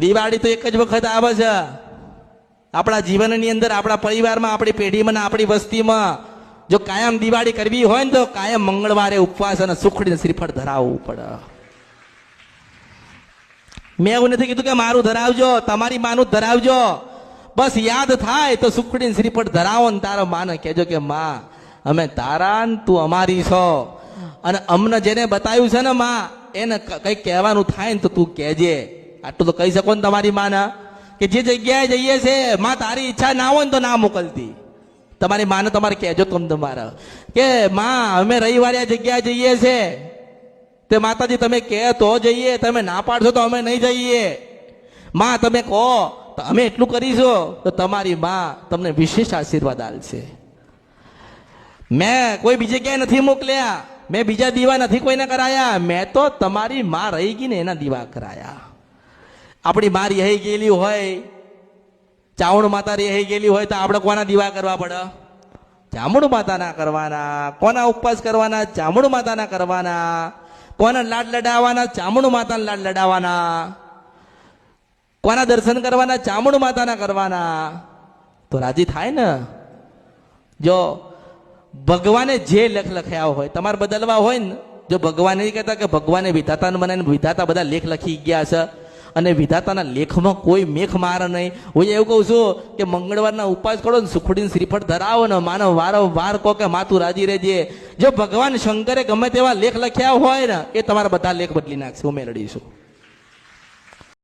દિવાળી તો એક જ વખત આવે છે આપણા જીવનની અંદર, આપણા પરિવારમાં, આપણી પેઢીમાં, આપણી વસ્તીમાં. જો કાયમ દિવાળી કરવી હોય ને તો કાયમ મંગળવારે ઉપવાસ અને સુખડીને શ્રીફળ ધરાવવું પડે. મેં એવું નથી કીધું કે મારું ધરાવજો, તમારી માનું ધરાવજો. બસ યાદ થાય તો સુખડીને શ્રીફળ ધરાવો ને તારા માને કહેજો કે માં અમે તારા ને તું અમારી છો. અને અમને જેને બતાવ્યું છે ને માં એને કંઈક કહેવાનું થાય ને તો તું કહેજે. આટલું તો કહી શકો ને તમારી માને કે જે જગ્યાએ જઈએ છે માં તારી ઈચ્છા ના હોય ને તો ના મોકલતી. તમારી માને તમારે કહેજો તમે તમારા કે માં અમે રવિવારે આ જગ્યાએ જઈએ છે તે માતાજી તમે કહે તો જઈએ, તમે ના પાડશો તો અમે નહીં જઈએ. માં તમે કહો તો અમે એટલું કરીશું તો તમારી માં તમને વિશેષ આશીર્વાદ આલશે. મેં કોઈ બીજે ક્યાંય નથી મોકલ્યા, મેં બીજા દીવા નથી કોઈને કરાયા, મેં તો તમારી માં રહી ગઈ ને એના દીવા કરાયા. આપણી માં રહી ગયેલી હોય, ચામુંડ માતા રહી ગયેલી હોય તો આપણે કોના દીવા કરવા પડે? ચામુંડ માતાના કરવાના. કોના ઉપવાસ કરવાના? ચામુંડ માતાના કરવાના. કોના લાડ લડાવવાના? ચામુંડ માતાના લાડ લડાવવાના. કોના દર્શન કરવાના? ચામુંડ માતાના કરવાના. તો રાજી થાય ને. જો ભગવાને જે લેખ લખ્યા હોય તમારે બદલવા હોય ને, જો ભગવાન નહીં કહેતા કે ભગવાને વિધાતાને બનાવીને વિધાતા બધા લેખ લખી ગયા છે અને વિધાતાના લેખમાં કોઈ મેખ મારે નહીં. હું એવું કહું છું કે મંગળવારના ઉપવાસ કરો ને સુખડીને શ્રીફળ ધરાવો ને માનવ વારંવાર કહો કે માતું રાજી રહેજે. જો ભગવાન શંકરે ગમે તેવા લેખ લખ્યા હોય ને એ તમારા બધા લેખ બદલી નાખશે. હું મેળવીશું.